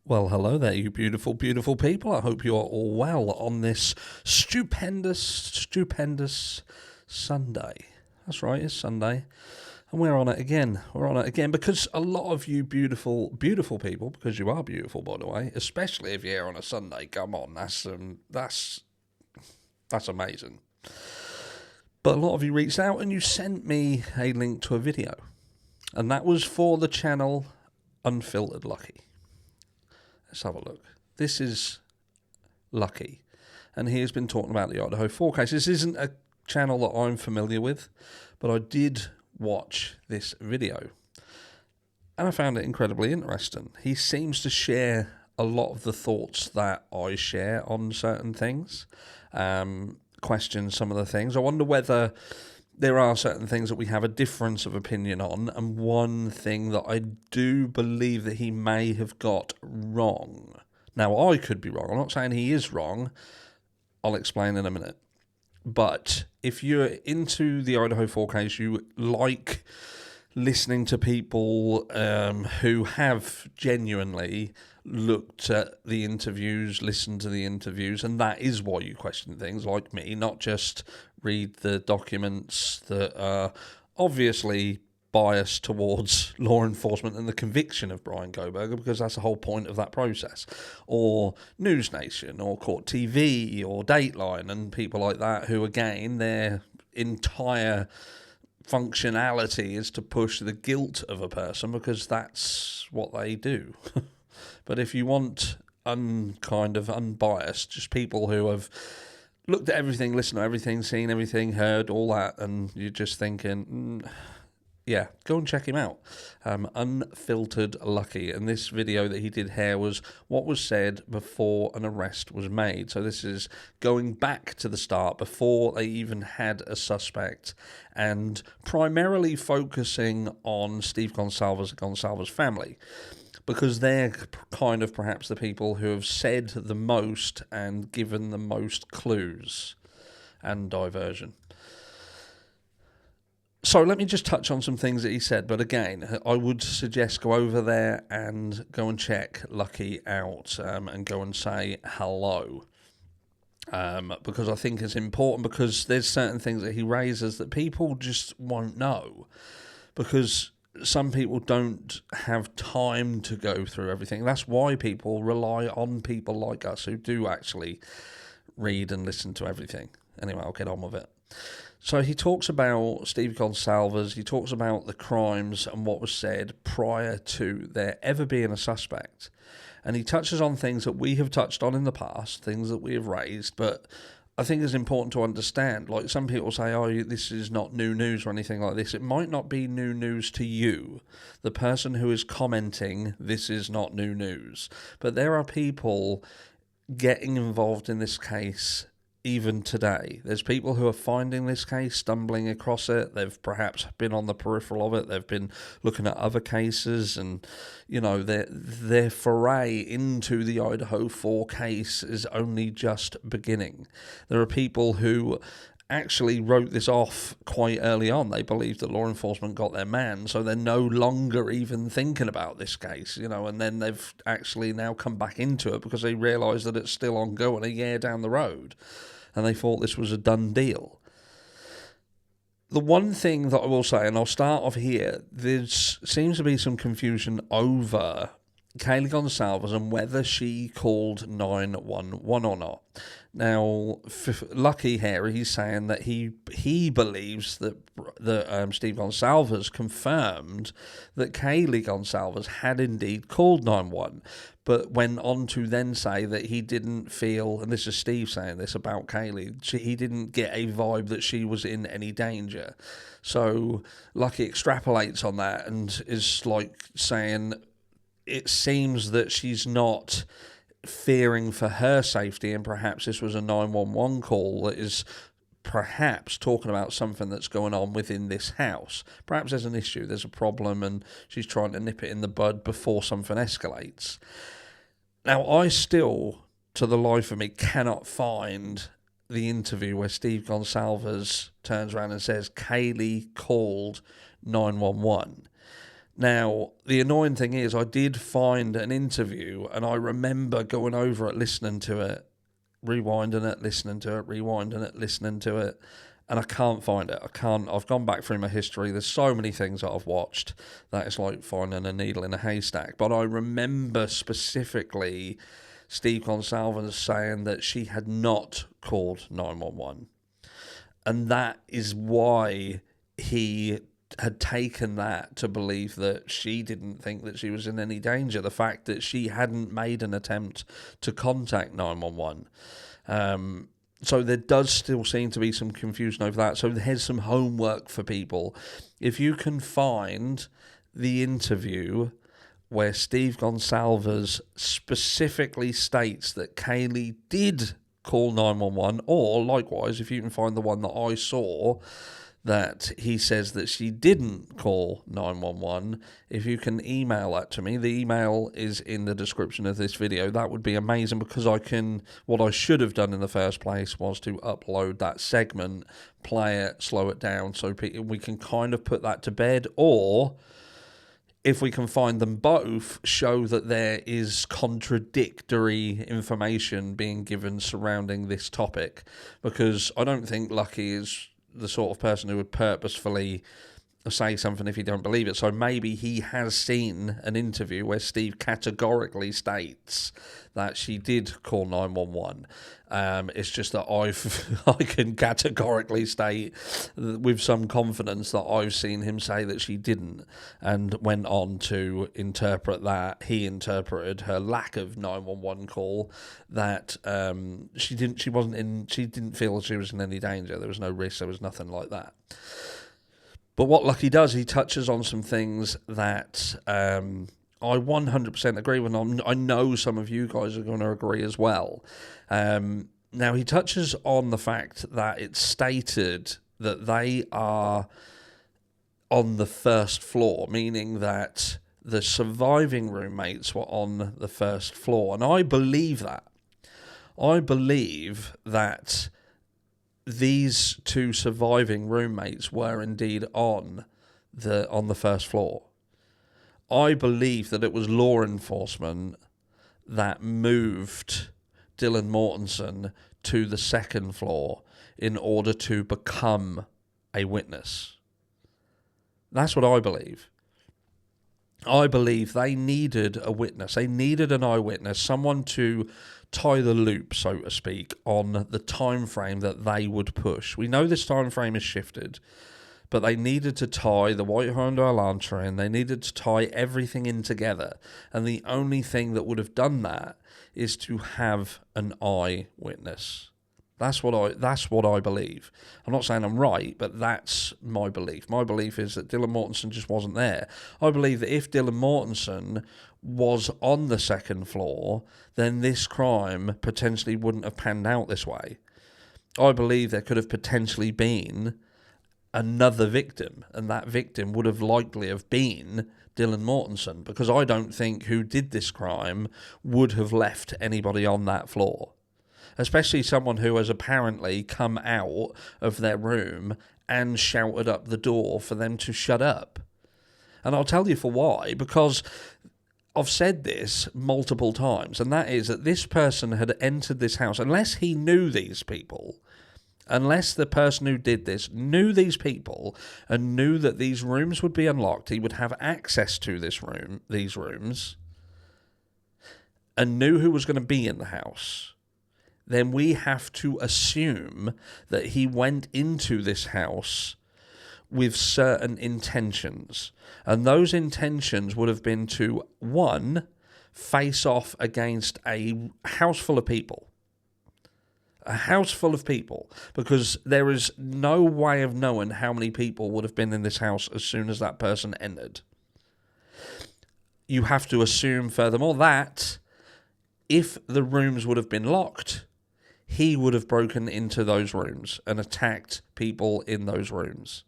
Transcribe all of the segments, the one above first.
Well, hello there, you beautiful, beautiful people. I hope you are all well on this stupendous Sunday. That's right, it's Sunday. And we're on it again. We're on it again because a lot of you beautiful, beautiful people, because you are beautiful, by the way, especially if you're here on a Sunday, come on, that's amazing. But a lot of you reached out and you sent me a link to a video. And that was for the channel Unfiltered Lucky. Let's have a look. This is Lucky, and he has been talking about the Idaho 4 case. This isn't a channel that I'm familiar with, but I did watch this video, and I found it incredibly interesting. He seems to share a lot of the thoughts that I share on certain things, question some of the things. I wonder whether there are certain things that we have a difference of opinion on, and one thing that I do believe that he may have got wrong. Now, I could be wrong. I'm not saying he is wrong. I'll explain in a minute. But if you're into the Idaho 4 case, you like listening to people who have genuinely looked at the interviews, listened to the interviews, and that is why you question things, like me, not just read the documents that are obviously biased towards law enforcement and the conviction of Bryan Kohberger, because that's the whole point of that process, or News Nation, or Court TV, or Dateline, and people like that who, again, their entire functionality is to push the guilt of a person because that's what they do. But if you want unbiased, just people who have looked at everything, listened to everything, seen everything, heard all that, and you're just thinking, yeah, go and check him out. Unfiltered Lucky. And this video that he did here was what was said before an arrest was made. So this is going back to the start, before they even had a suspect, and primarily focusing on Steve Gonsalves' family, because they're kind of perhaps the people who have said the most and given the most clues and diversion. So let me just touch on some things that he said. But again, I would suggest go over there and go and check Lucky out and go and say hello. Because I think it's important, because there's certain things that he raises that people just won't know, because some people don't have time to go through everything. That's why people rely on people like us who do actually read and listen to everything. Anyway, I'll get on with it. So he talks about Steve Gonsalves, he talks about the crimes and what was said prior to there ever being a suspect. And he touches on things that we have touched on in the past, things that we have raised, but I think it's important to understand. Like, some people say, oh, this is not new news or anything like this. It might not be new news to you, the person who is commenting, this is not new news. But there are people getting involved in this case even today. There's people who are finding this case, stumbling across it. They've perhaps been on the peripheral of it. They've been looking at other cases, and, you know, their foray into the Idaho 4 case is only just beginning. There are people who actually wrote this off quite early on. They believed that law enforcement got their man, so they're no longer even thinking about this case, you know, and then they've actually now come back into it because they realise that it's still ongoing a year down the road, and they thought this was a done deal. The one thing that I will say, and I'll start off here, there seems to be some confusion over Kaylee Gonsalves and whether she called 911 or not. Now, Lucky here, he's saying that he believes that Steve Gonsalves confirmed that Kaylee Gonsalves had indeed called 911, but went on to then say that he didn't feel, and this is Steve saying this about Kaylee, he didn't get a vibe that she was in any danger. So Lucky extrapolates on that and is like saying, it seems that she's not fearing for her safety, and perhaps this was a 911 call that is perhaps talking about something that's going on within this house. Perhaps there's an issue, there's a problem, and she's trying to nip it in the bud before something escalates. Now, I still, to the life of me, cannot find the interview where Steve Gonsalves turns around and says, Kaylee called 911. Now, the annoying thing is I did find an interview, and I remember going over it, listening to it, rewinding it, listening to it, rewinding it, listening to it, and I can't find it. I've gone back through my history. There's so many things that I've watched that it's like finding a needle in a haystack. But I remember specifically Steve Gonsalves saying that she had not called 911. And that is why he had taken that to believe that she didn't think that she was in any danger. The fact that she hadn't made an attempt to contact 911. So there does still seem to be some confusion over that. So here's some homework for people. If you can find the interview where Steve Gonsalves specifically states that Kaylee did call 911, or likewise, if you can find the one that I saw that he says that she didn't call 911, if you can email that to me, the email is in the description of this video. That would be amazing, because what I should have done in the first place was to upload that segment, play it, slow it down, so we can kind of put that to bed, or if we can find them both, show that there is contradictory information being given surrounding this topic, because I don't think Lucky is the sort of person who would purposefully say something if you don't believe it. So maybe he has seen an interview where Steve categorically states that she did call 911. It's just that I can categorically state with some confidence that I've seen him say that she didn't, and went on to interpret that. He interpreted her lack of 911 call that she didn't feel she was in any danger. There was no risk. There was nothing like that. But what Lucky does, he touches on some things that I 100% agree with. I know some of you guys are going to agree as well. Now, he touches on the fact that it's stated that they are on the first floor, meaning that the surviving roommates were on the first floor. And I believe that. I believe that these two surviving roommates were indeed on the first floor. I believe that it was law enforcement that moved Dylan Mortensen to the second floor in order to become a witness. That's what I believe. I believe they needed a witness. They needed an eyewitness, someone to tie the loop, so to speak, on the time frame that they would push. We know this time frame is shifted, but they needed to tie the White Honda Elantra in. They needed to tie everything in together, and the only thing that would have done that is to have an eyewitness. That's what I believe. I'm not saying I'm right, but that's my belief. My belief is that Dylan Mortensen just wasn't there. I believe that if Dylan Mortensen was on the second floor, then this crime potentially wouldn't have panned out this way. I believe there could have potentially been another victim, and that victim would have likely have been Dylan Mortensen, because I don't think who did this crime would have left anybody on that floor. Especially someone who has apparently come out of their room and shouted up the door for them to shut up. And I'll tell you for why, because I've said this multiple times, and that is that this person had entered this house, unless he knew these people, unless the person who did this knew these people and knew that these rooms would be unlocked, he would have access to these rooms, and knew who was going to be in the house, then we have to assume that he went into this house with certain intentions. And those intentions would have been to, one, face off against a house full of people. A house full of people. Because there is no way of knowing how many people would have been in this house as soon as that person entered. You have to assume, furthermore, that if the rooms would have been locked, he would have broken into those rooms and attacked people in those rooms.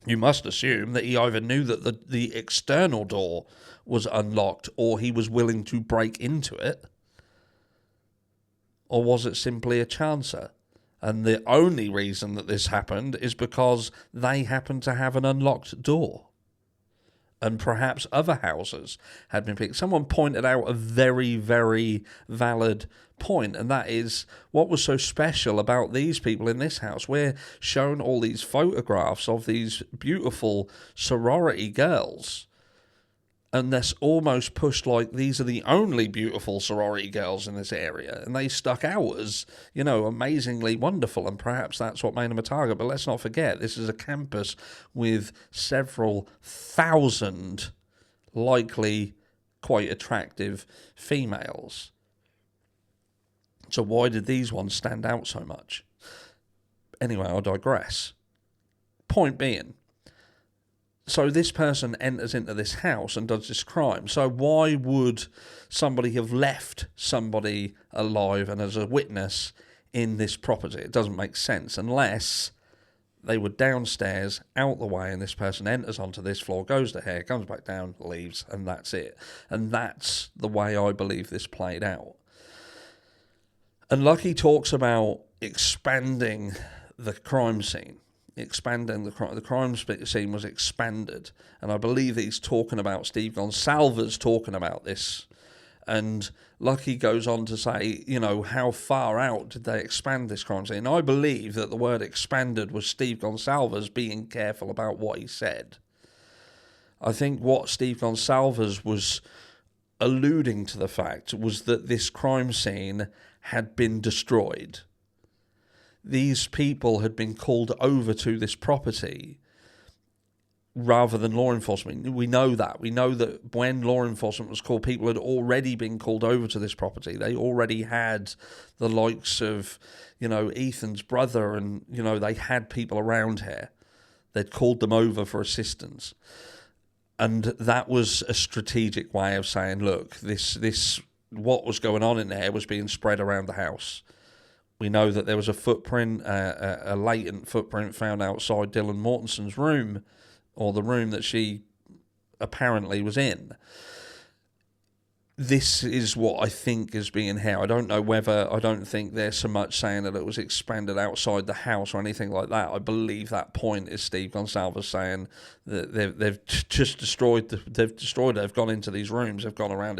You must assume that he either knew that the external door was unlocked, or he was willing to break into it. Or was it simply a chancer? And the only reason that this happened is because they happened to have an unlocked door. and perhaps other houses had been picked. Someone pointed out a very, very valid point, and that is what was so special about these people in this house. We're shown all these photographs of these beautiful sorority girls, and that's almost pushed like these are the only beautiful sorority girls in this area, and they stuck out as, amazingly wonderful, and perhaps that's what made them a target. But let's not forget, this is a campus with several thousand likely quite attractive females. So why did these ones stand out so much? Anyway, I digress. Point being, so this person enters into this house and does this crime. So why would somebody have left somebody alive and as a witness in this property? It doesn't make sense unless they were downstairs, out the way, and this person enters onto this floor, goes to here, comes back down, leaves, and that's it. And that's the way I believe this played out. And Lucky talks about expanding the crime scene. Expanding the crime scene was expanded, and I believe that he's talking about Steve Gonsalves talking about this. And Lucky goes on to say, how far out did they expand this crime scene? And I believe that the word expanded was Steve Gonsalves being careful about what he said. I think what Steve Gonsalves was alluding to the fact was that this crime scene had been destroyed. These people had been called over to this property rather than law enforcement. We know that. We know that when law enforcement was called, people had already been called over to this property. They already had the likes of, Ethan's brother, and, they had people around here. They'd called them over for assistance. And that was a strategic way of saying, look, this what was going on in there was being spread around the house. We know that there was a footprint, a latent footprint found outside Dylan Mortensen's room, or the room that she apparently was in. This is what I think is being here. I don't think they're so much saying that it was expanded outside the house or anything like that. I believe that point is Steve Gonsalves saying that they've just destroyed, they've gone into these rooms, they've gone around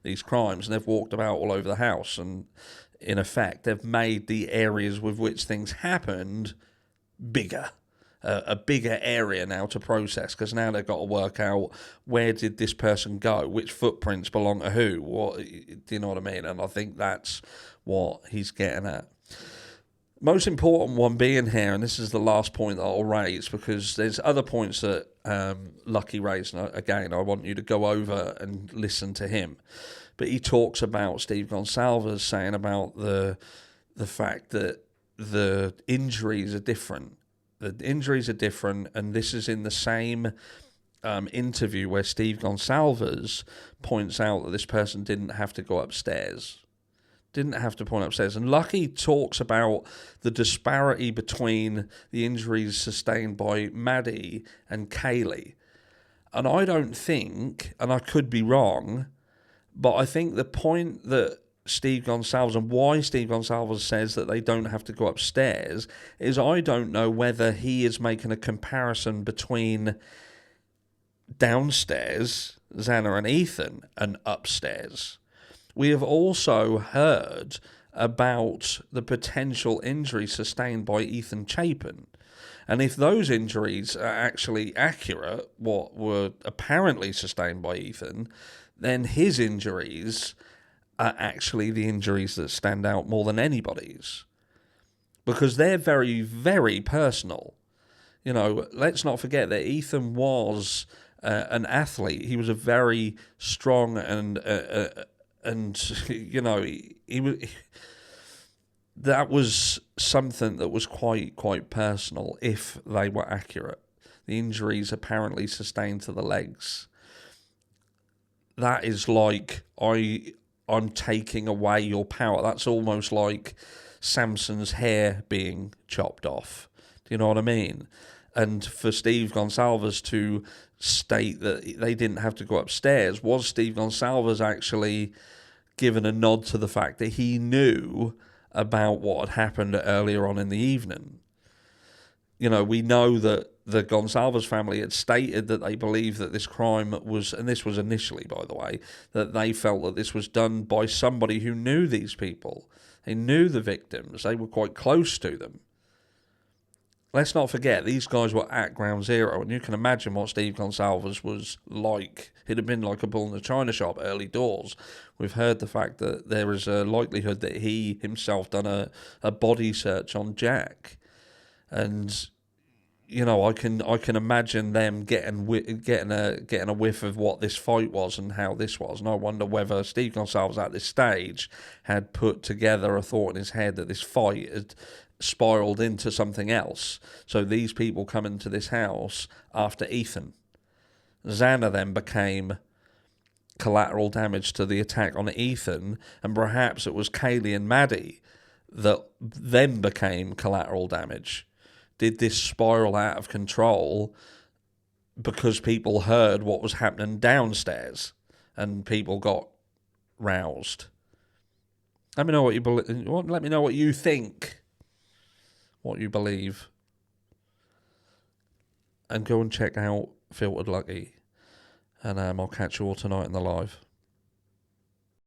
these crimes, and they've walked about all over the house, and in effect, they've made the areas with which things happened bigger, a bigger area now to process, because now they've got to work out where did this person go, which footprints belong to who, do you know what I mean? And I think that's what he's getting at. Most important one being here, and this is the last point that I'll raise, because there's other points that Lucky raised, and again, I want you to go over and listen to him. But he talks about Steve Gonsalves saying about the fact that the injuries are different. The injuries are different, and this is in the same interview where Steve Gonsalves points out that this person didn't have to go upstairs. Didn't have to point upstairs. And Lucky talks about the disparity between the injuries sustained by Maddie and Kaylee. And I don't think, and I could be wrong, but I think the point that Steve Gonsalves, and why Steve Gonsalves says that they don't have to go upstairs, is I don't know whether he is making a comparison between downstairs, Xana and Ethan, and upstairs. We have also heard about the potential injuries sustained by Ethan Chapin. And if those injuries are actually accurate, what were apparently sustained by Ethan, then his injuries are actually the injuries that stand out more than anybody's. Because they're very, very personal. Let's not forget that Ethan was an athlete. He was a very strong and he was... That was something that was quite personal, if they were accurate. The injuries apparently sustained to the legs. That is like, I'm taking away your power. That's almost like Samson's hair being chopped off. Do you know what I mean? And for Steve Gonsalves to state that they didn't have to go upstairs, was Steve Gonsalves actually given a nod to the fact that he knew about what had happened earlier on in the evening? We know that the Gonsalves family had stated that they believed that this crime was, and this was initially, by the way, that they felt that this was done by somebody who knew these people. They knew the victims. They were quite close to them. Let's not forget, these guys were at ground zero, and you can imagine what Steve Gonsalves was like. He'd have been like a bull in a china shop early doors. We've heard the fact that there is a likelihood that he himself done a body search on Jack. And you know, I can imagine them getting a whiff of what this fight was and how this was, and I wonder whether Steve Gonsalves at this stage had put together a thought in his head that this fight had spiraled into something else. So these people come into this house after Ethan. Xana then became collateral damage to the attack on Ethan, and perhaps it was Kaylee and Maddie that then became collateral damage. Did this spiral out of control because people heard what was happening downstairs and people got roused? Let me know what you believe. Let me know what you think, what you believe, and go and check out Filtered Lucky. And I'll catch you all tonight in the live.